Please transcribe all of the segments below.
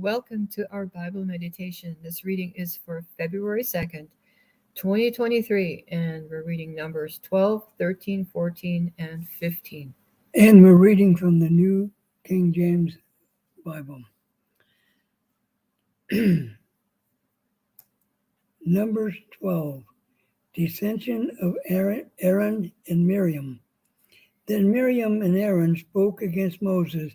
welcome to our Bible meditation. This reading is for February 2nd, 2023, and we're reading Numbers 12, 13, 14, and 15. And we're reading from the New King James Bible. Numbers 12, Dissension of Aaron and Miriam. Then Miriam and Aaron spoke against Moses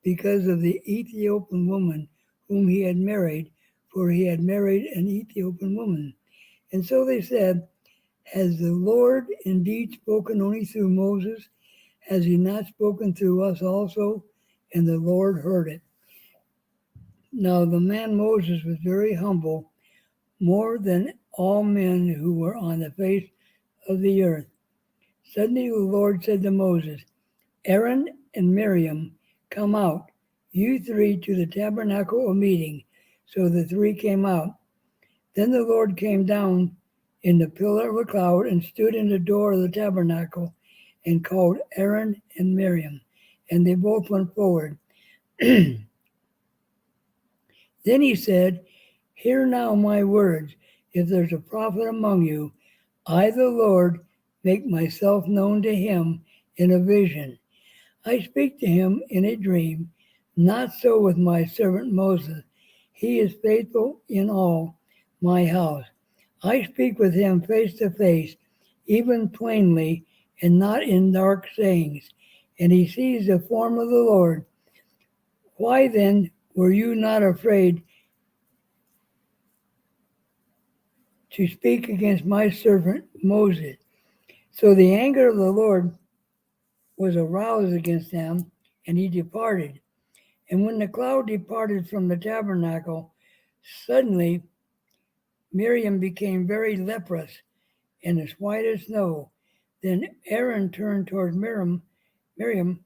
because of the Ethiopian woman whom he had married, for he had married an Ethiopian woman. And so they said, has the Lord indeed spoken only through Moses? Has he not spoken through us also? And the Lord heard it. Now the man Moses was very humble, more than all men who were on the face of the earth. Suddenly the Lord said to Moses, Aaron and Miriam, come out, you three, to the tabernacle of meeting. So the three came out. Then the Lord came down in the pillar of a cloud and stood in the door of the tabernacle and called Aaron and Miriam, and they both went forward. Then he said, hear now my words. If there's a prophet among you, I, the Lord, make myself known to him in a vision. I speak to him in a dream. Not so with my servant Moses. He is faithful in all my house. I speak with him face to face, even plainly, and not in dark sayings. And he sees the form of the Lord. Why then were you not afraid to speak against my servant Moses? So the anger of the Lord was aroused against them, and he departed. And when the cloud departed from the tabernacle, suddenly Miriam became very leprous and as white as snow. Then Aaron turned toward Miriam, and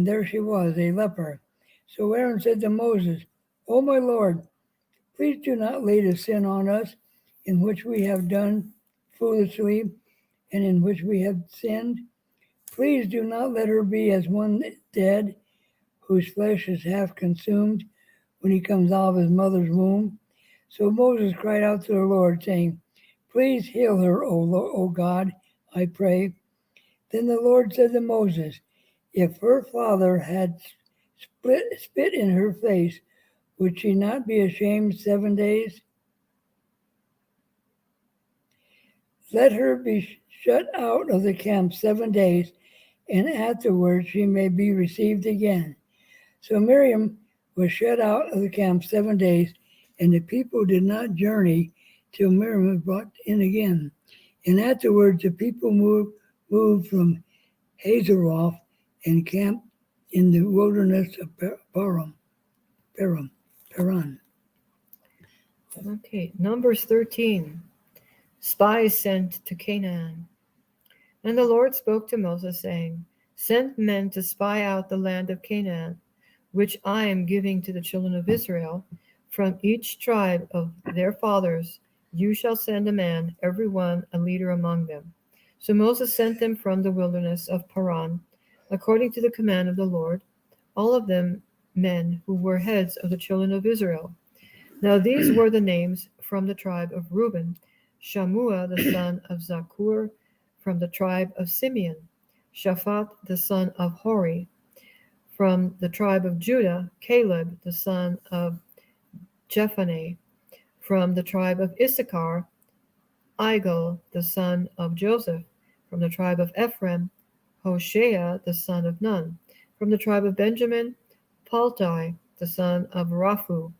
there she was, a leper. So Aaron said to Moses, O my Lord, please do not lay the sin on us in which we have done foolishly and in which we have sinned. Please do not let her be as one dead, whose flesh is half consumed when he comes out of his mother's womb. So Moses cried out to the Lord, saying, please heal her, O God, I pray. Then the Lord said to Moses, if her father had spit in her face, would she not be ashamed 7 days? Let her be shut out of the camp 7 days, and afterwards she may be received again. So Miriam was shut out of the camp 7 days, and the people did not journey till Miriam was brought in again. And afterwards the people moved from Hazeroth and camped in the wilderness of Paran. Okay, Numbers 13, spies sent to Canaan. And the Lord spoke to Moses, saying, send men to spy out the land of Canaan, which I am giving to the children of Israel. From each tribe of their fathers you shall send a man, every one a leader among them. So Moses sent them from the wilderness of Paran, according to the command of the Lord, all of them men who were heads of the children of Israel. Now these were the names from the tribe of Reuben: Shammua the son of Zakur, from the tribe of Simeon; Shaphat the son of Hori, from the tribe of Judah; Caleb the son of Jephunneh, from the tribe of Issachar; Igal the son of Joseph, from the tribe of Ephraim; Hoshea the son of Nun, from the tribe of Benjamin; Paltai the son of Raphu,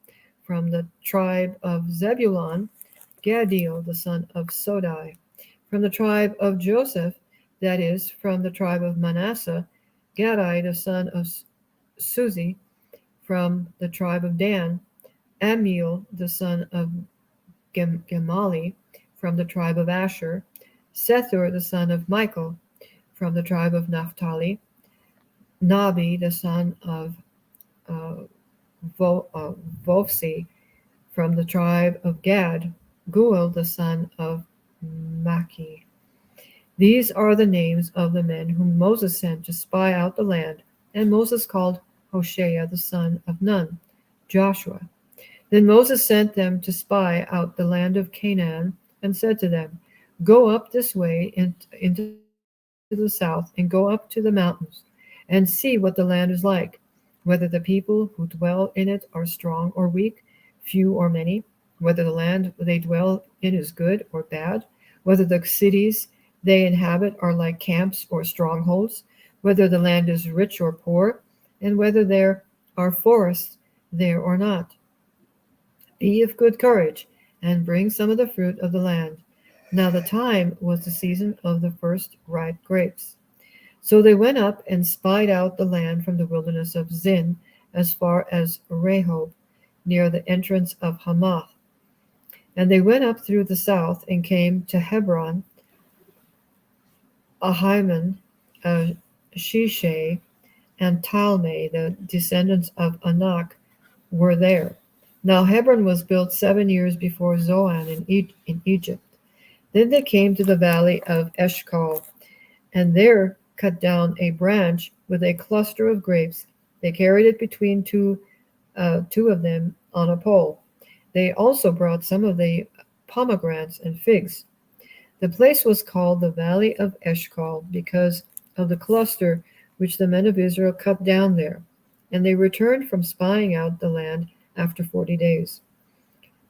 from the tribe of Zebulun; Gadiel the son of Sodai, from the tribe of Joseph, that is, from the tribe of Manasseh; Gadai the son of Suzi, from the tribe of Dan; Amiel the son of Gemali, from the tribe of Asher; Sethur the son of Michael, from the tribe of Naphtali; Nabi the son of Vopsi, from the tribe of Gad; Guel the son of Maki. These are the names of the men whom Moses sent to spy out the land, and Moses called Hoshea the son of Nun, Joshua. Then Moses sent them to spy out the land of Canaan and said to them, Go up this way into the south and go up to the mountains and see what the land is like, whether the people who dwell in it are strong or weak, few or many, whether the land they dwell in is good or bad, whether the cities they inhabit are like camps or strongholds, whether the land is rich or poor, and whether there are forests there or not. Be of good courage, and bring some of the fruit of the land. Now the time was the season of the first ripe grapes. So they went up and spied out the land from the wilderness of Zin as far as Rehob, near the entrance of Hamath. And they went up through the south and came to Hebron. Ahiman, Shishai, and Talmai, the descendants of Anak, were there. Now Hebron was built 7 years before Zoan in Egypt. Then they came to the valley of Eshcol, and there cut down a branch with a cluster of grapes. They carried it between two of them on a pole. They also brought some of the pomegranates and figs. The place was called the Valley of Eshcol because of the cluster which the men of Israel cut down there. And they returned from spying out the land after 40 days.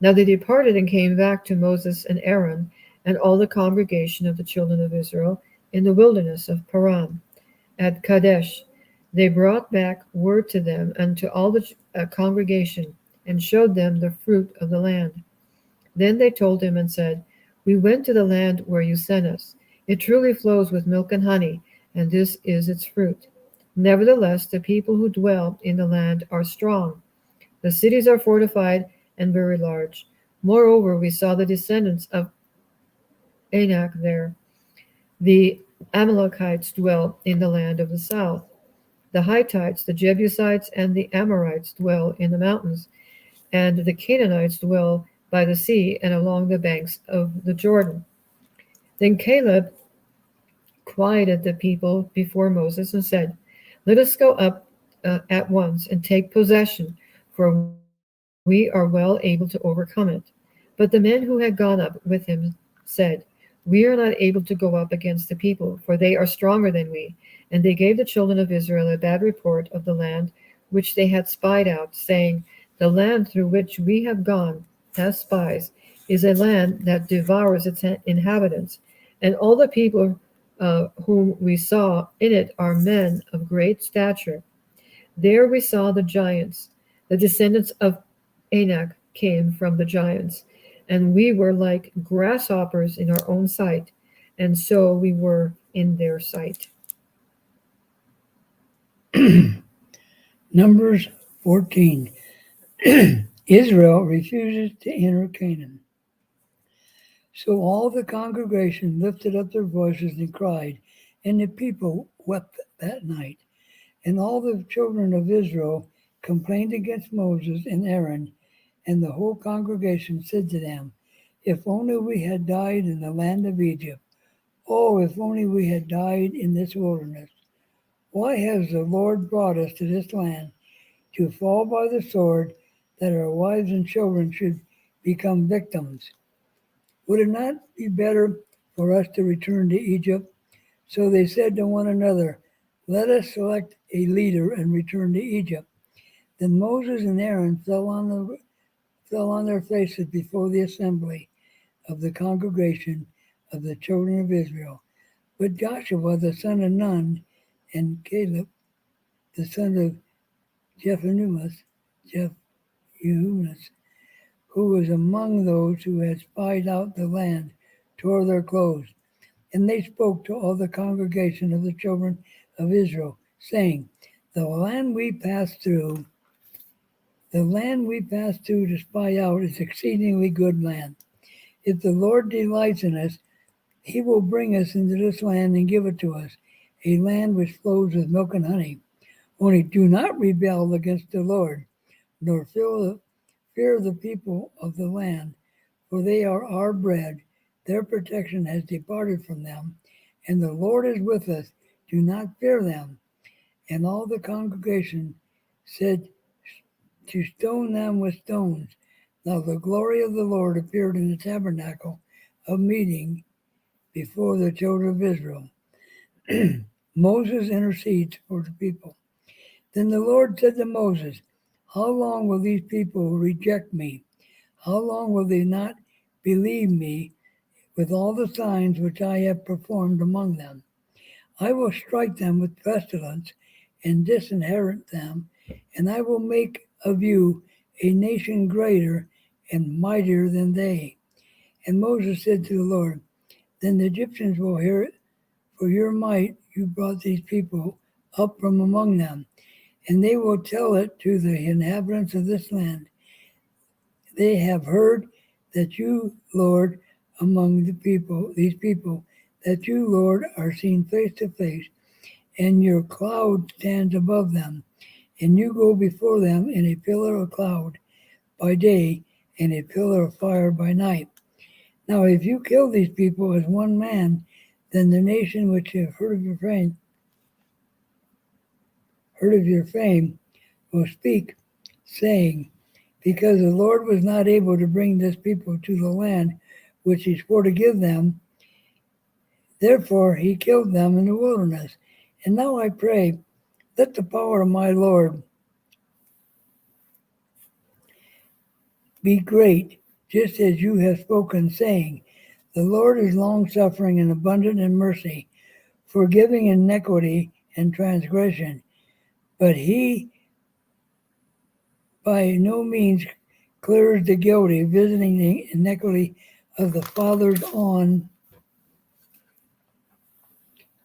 Now they departed and came back to Moses and Aaron and all the congregation of the children of Israel in the wilderness of Paran. At Kadesh, they brought back word to them and to all the congregation and showed them the fruit of the land. Then they told him and said, We went to the land where you sent us. It truly flows with milk and honey, and this is its fruit. Nevertheless, the people who dwell in the land are strong. The cities are fortified and very large. Moreover, we saw the descendants of Anak there. The Amalekites dwell in the land of the south. The Hittites, the Jebusites, and the Amorites dwell in the mountains, and the Canaanites dwell by the sea and along the banks of the Jordan. Then Caleb quieted the people before Moses and said, Let us go up at once and take possession, for we are well able to overcome it. But the men who had gone up with him said, We are not able to go up against the people, for they are stronger than we. And they gave the children of Israel a bad report of the land which they had spied out, saying, The land through which we have gone as spies is a land that devours its inhabitants, and all the people whom we saw in it are men of great stature. There we saw the giants. The descendants of Anak came from the giants, and we were like grasshoppers in our own sight, and so we were in their sight. Numbers 14. Israel refuses to enter Canaan. So all the congregation lifted up their voices and cried, and the people wept that night. And all the children of Israel complained against Moses and Aaron, and the whole congregation said to them, If only we had died in the land of Egypt. Oh, if only we had died in this wilderness. Why has the Lord brought us to this land to fall by the sword, that our wives and children should become victims? Would it not be better for us to return to Egypt? So they said to one another, Let us select a leader and return to Egypt. Then Moses and Aaron fell on their faces before the assembly of the congregation of the children of Israel. But Joshua the son of Nun and Caleb the son of Jephunneh, who was among those who had spied out the land, tore their clothes. And they spoke to all the congregation of the children of Israel, saying, The land we passed through to spy out is exceedingly good land. If the Lord delights in us, he will bring us into this land and give it to us, a land which flows with milk and honey. Only do not rebel against the Lord, nor fear the people of the land, for they are our bread. Their protection has departed from them, and the Lord is with us. Do not fear them. And all the congregation said to stone them with stones. Now the glory of the Lord appeared in the tabernacle of meeting before the children of Israel. Moses intercedes for the people. Then the Lord said to Moses, how long will these people reject me? How long will they not believe me with all the signs which I have performed among them? I will strike them with pestilence and disinherit them, and I will make of you a nation greater and mightier than they. And Moses said to the Lord, then the Egyptians will hear it, for your might you brought these people up from among them, and they will tell it to the inhabitants of this land. They have heard that you, Lord, among the people, these people, that you, Lord, are seen face to face, and your cloud stands above them, and you go before them in a pillar of cloud by day and a pillar of fire by night. Now, if you kill these people as one man, then the nation which have heard of your fame, will speak, saying, because the Lord was not able to bring this people to the land which he swore to give them, therefore he killed them in the wilderness. And now I pray, let the power of my Lord be great, just as you have spoken, saying, the Lord is long-suffering and abundant in mercy, forgiving iniquity and transgression, but he by no means clears the guilty, visiting the iniquity of the fathers on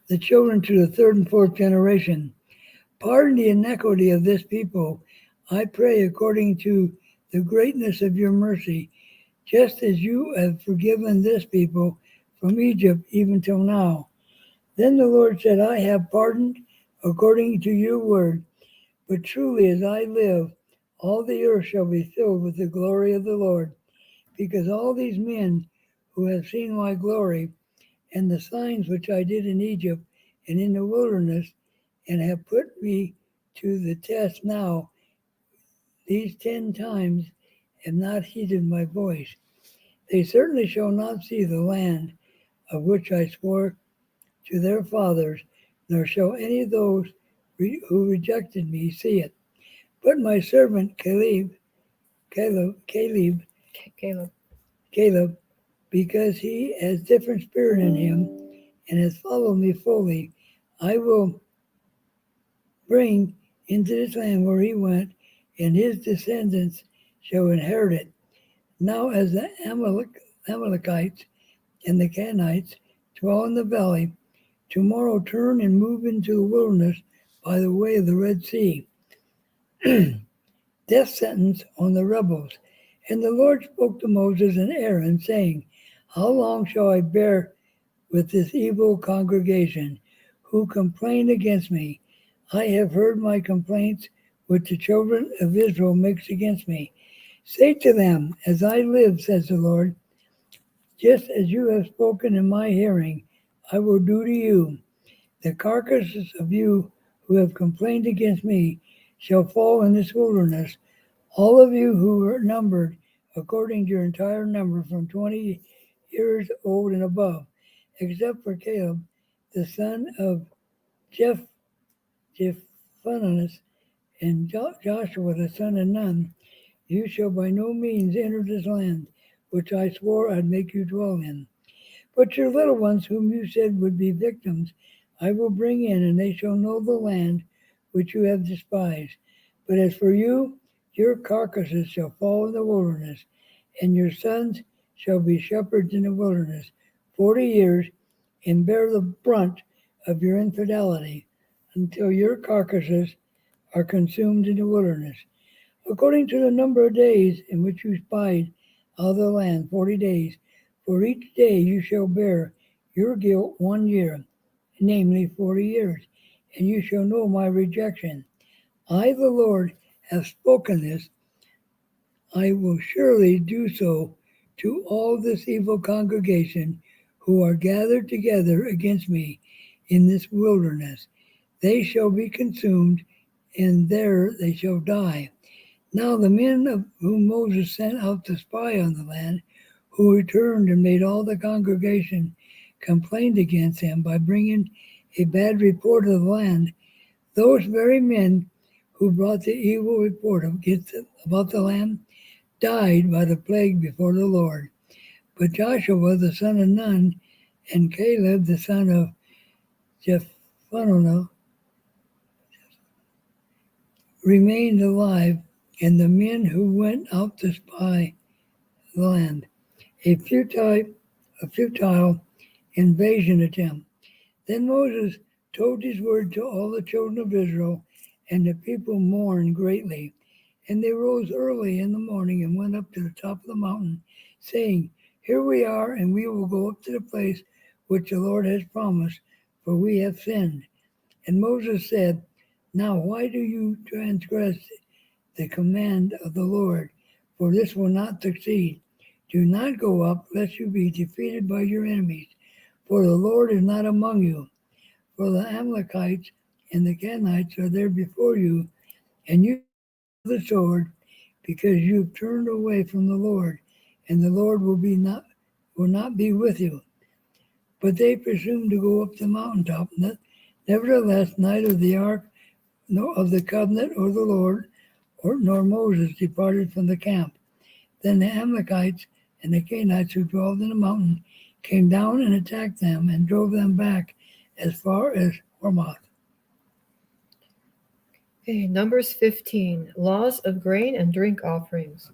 the children to the third and fourth generation. Pardon the iniquity of this people, I pray, according to the greatness of your mercy, just as you have forgiven this people from Egypt even till now. Then the Lord said, I have pardoned according to your word, but truly as I live, all the earth shall be filled with the glory of the Lord, because all these men who have seen my glory and the signs which I did in Egypt and in the wilderness, and have put me to the test now, these 10 times have not heeded my voice. They certainly shall not see the land of which I swore to their fathers, nor shall any of those who rejected me see it. But my servant Caleb, because he has different spirit in him and has followed me fully, I will bring into this land where he went, and his descendants shall inherit it. Now as the Amalekites and the Canaanites dwell in the valley, tomorrow turn and move into the wilderness by the way of the Red Sea. Death sentence on the rebels. And the Lord spoke to Moses and Aaron, saying, how long shall I bear with this evil congregation who complain against me? I have heard my complaints which the children of Israel makes against me. Say to them, as I live, says the Lord, just as you have spoken in my hearing, I will do to you. The carcasses of you who have complained against me shall fall in this wilderness, all of you who are numbered according to your entire number from 20 years old and above, except for Caleb, the son of Jephunneh, and Joshua, the son of Nun. You shall by no means enter this land, which I swore I'd make you dwell in. But your little ones, whom you said would be victims, I will bring in, and they shall know the land which you have despised. But as for you, your carcasses shall fall in the wilderness, and your sons shall be shepherds in the wilderness 40 years, and bear the brunt of your infidelity, until your carcasses are consumed in the wilderness. According to the number of days in which you spied out of the land, 40 days, for each day you shall bear your guilt 1 year, namely 40 years, and you shall know my rejection. I, the Lord, have spoken this. I will surely do so to all this evil congregation who are gathered together against me in this wilderness. They shall be consumed, and there they shall die. Now the men of whom Moses sent out to spy on the land, who returned and made all the congregation complained against him by bringing a bad report of the land, those very men who brought the evil report about the land died by the plague before the Lord. But Joshua the son of Nun and Caleb the son of Jephunneh remained alive, and the men who went out to spy the land. A futile invasion attempt. Then Moses told his word to all the children of Israel, and the people mourned greatly. And they rose early in the morning and went up to the top of the mountain, saying, Here we are, and we will go up to the place which the Lord has promised, for we have sinned. And Moses said, Now why do you transgress the command of the Lord? For this will not succeed. Do not go up, lest you be defeated by your enemies. For the Lord is not among you. For the Amalekites and the Canaanites are there before you, and you the sword, because you've turned away from the Lord, and the Lord will not be with you. But they presumed to go up the mountaintop. Nevertheless, neither the ark nor of the covenant or the Lord nor Moses departed from the camp. Then the Amalekites and the Canaanites who dwelled in the mountain came down and attacked them and drove them back as far as Hormah. Okay, Numbers 15, Laws of Grain and Drink Offerings.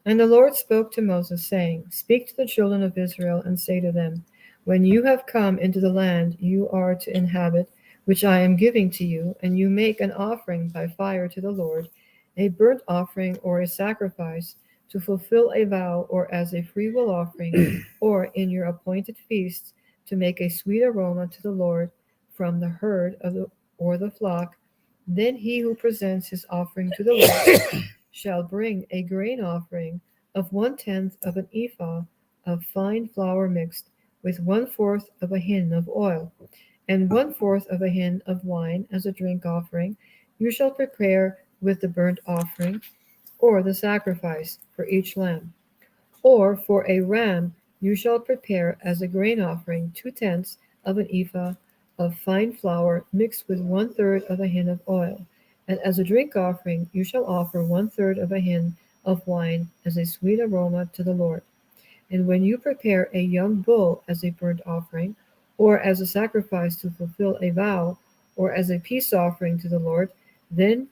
And the Lord spoke to Moses, saying, Speak to the children of Israel and say to them, When you have come into the land you are to inhabit, which I am giving to you, and you make an offering by fire to the Lord, a burnt offering or a sacrifice, to fulfill a vow or as a freewill offering, or in your appointed feasts, to make a sweet aroma to the Lord from the herd or the flock, then he who presents his offering to the Lord shall bring a grain offering of 1/10 of an ephah of fine flour mixed with 1/4 of a hin of oil, and 1/4 of a hin of wine as a drink offering. You shall prepare with the burnt offering or the sacrifice for each lamb. Or for a ram you shall prepare as a grain offering 2/10 of an ephah of fine flour mixed with 1/3 of a hin of oil, and as a drink offering you shall offer 1/3 of a hin of wine as a sweet aroma to the Lord. And when you prepare a young bull as a burnt offering, or as a sacrifice to fulfill a vow, or as a peace offering to the Lord, then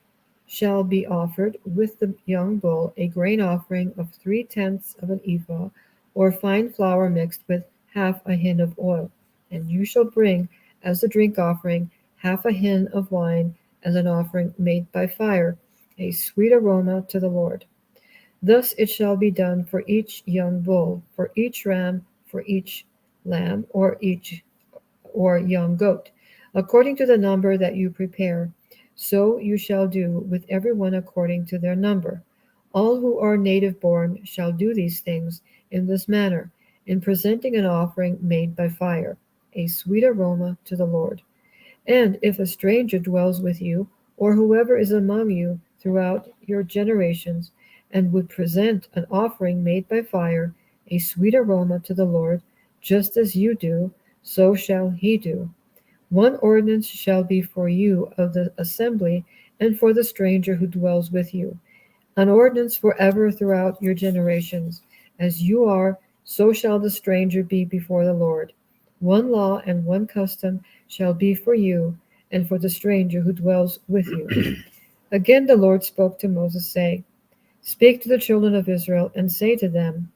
shall be offered with the young bull a grain offering of 3/10 of an ephah, or fine flour mixed with half a hin of oil. And you shall bring as a drink offering half a hin of wine as an offering made by fire, a sweet aroma to the Lord. Thus it shall be done for each young bull, for each ram, for each lamb, or young goat, according to the number that you prepare. So you shall do with every one according to their number. All who are native born shall do these things in this manner, in presenting an offering made by fire, a sweet aroma to the Lord. And if a stranger dwells with you, or whoever is among you throughout your generations, and would present an offering made by fire, a sweet aroma to the Lord, just as you do, so shall he do. One ordinance shall be for you of the assembly and for the stranger who dwells with you, an ordinance forever throughout your generations. As you are, so shall the stranger be before the Lord. One law and one custom shall be for you and for the stranger who dwells with you. Again the Lord spoke to Moses, saying, Speak to the children of Israel and say to them,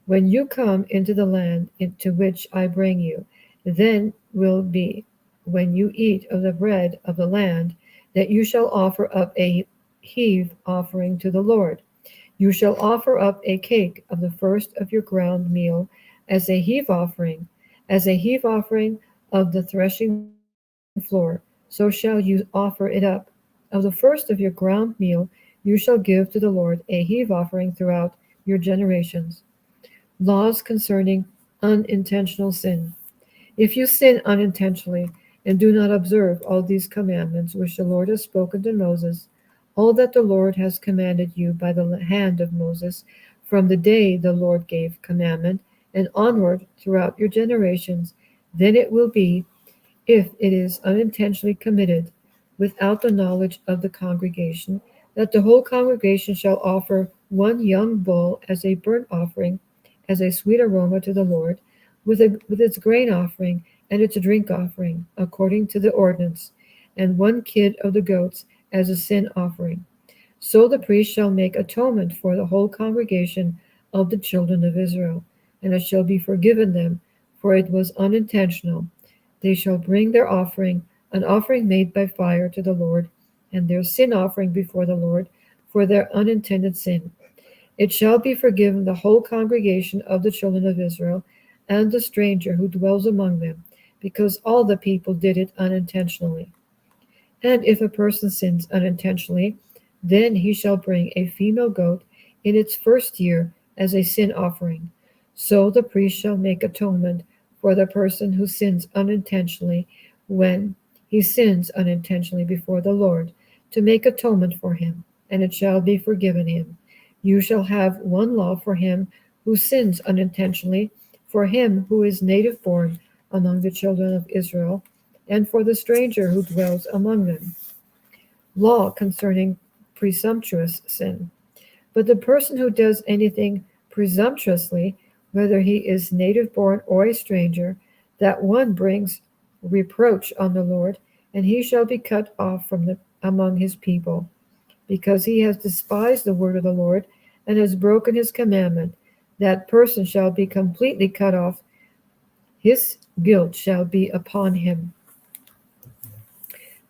When you come into the land into which I bring you, then will be, when you eat of the bread of the land, that you shall offer up a heave offering to the Lord. You shall offer up a cake of the first of your ground meal as a heave offering of the threshing floor, so shall you offer it up. Of the first of your ground meal you shall give to the Lord a heave offering throughout your generations. Laws concerning unintentional sin. If you sin unintentionally and do not observe all these commandments which the Lord has spoken to Moses, all that the Lord has commanded you by the hand of Moses, from the day the Lord gave commandment, and onward throughout your generations, then it will be, if it is unintentionally committed, without the knowledge of the congregation, that the whole congregation shall offer one young bull as a burnt offering, as a sweet aroma to the Lord, with its grain offering and its drink offering, according to the ordinance, and one kid of the goats as a sin offering. So the priest shall make atonement for the whole congregation of the children of Israel, and it shall be forgiven them, for it was unintentional. They shall bring their offering, an offering made by fire to the Lord, and their sin offering before the Lord, for their unintended sin. It shall be forgiven the whole congregation of the children of Israel, and the stranger who dwells among them, because all the people did it unintentionally. And if a person sins unintentionally, then he shall bring a female goat in its first year as a sin offering. So the priest shall make atonement for the person who sins unintentionally when he sins unintentionally before the Lord, to make atonement for him, and it shall be forgiven him. You shall have one law for him who sins unintentionally, for him who is native born among the children of Israel, and for the stranger who dwells among them. Law concerning presumptuous sin. But the person who does anything presumptuously, whether he is native born or a stranger, that one brings reproach on the Lord, and he shall be cut off from among his people, because he has despised the word of the Lord and has broken his commandment. That person shall be completely cut off. His guilt shall be upon him.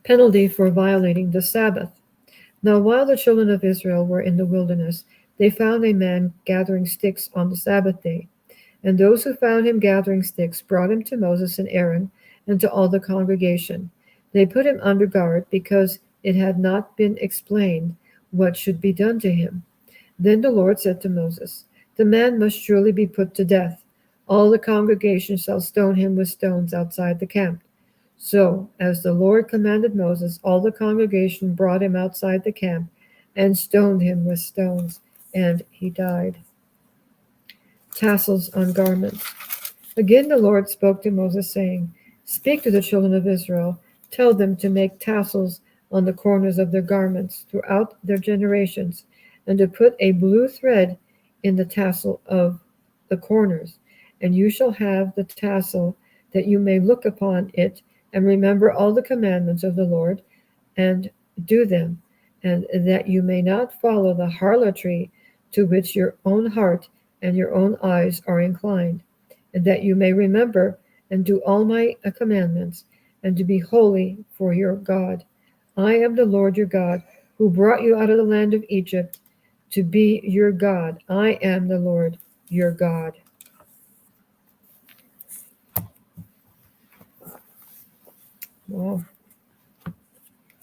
Penalty for violating the Sabbath. Now, while the children of Israel were in the wilderness, they found a man gathering sticks on the Sabbath day. And those who found him gathering sticks brought him to Moses and Aaron and to all the congregation. They put him under guard because it had not been explained what should be done to him. Then the Lord said to Moses, "The man must surely be put to death. All the congregation shall stone him with stones outside the camp." So, as the Lord commanded Moses, all the congregation brought him outside the camp and stoned him with stones, and he died. Tassels on garments. Again the Lord spoke to Moses, saying, "Speak to the children of Israel, tell them to make tassels on the corners of their garments throughout their generations, and to put a blue thread in the tassel of the corners. And you shall have the tassel, that you may look upon it and remember all the commandments of the Lord, and do them, and that you may not follow the harlotry to which your own heart and your own eyes are inclined, and that you may remember and do all my commandments, and to be holy for your God. I am the Lord your God, who brought you out of the land of Egypt to be your God. I am the Lord your God." Wow.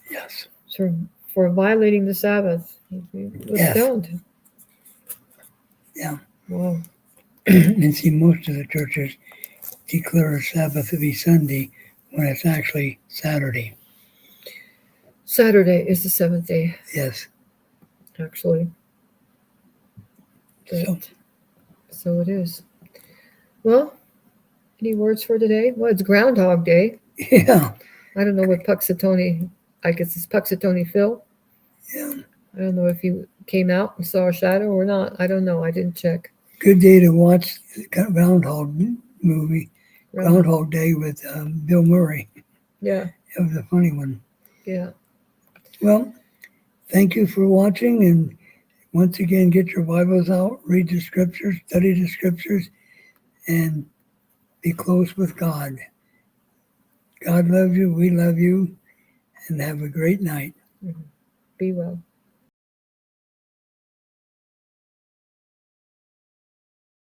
Yes. So for violating the Sabbath, he was Yes. stoned. Yeah. Wow. And see, most of the churches declare Sabbath to be Sunday when it's actually Saturday. Saturday is the seventh day, Yes. actually. So, So it is. Well, any words for today? Well, it's Groundhog Day. yeah. I don't know what Puxatony, I guess it's Puxatony Phil. Yeah. I don't know if you came out and saw a shadow or not. I don't know. I didn't check. Good day to watch the Groundhog movie, Groundhog Day with Bill Murray. Yeah. It was a funny one. Yeah. Well, thank you for watching. And once again, get your Bibles out, read the scriptures, study the scriptures, and be close with God. God loves you. We love you. And have a great night. Be well.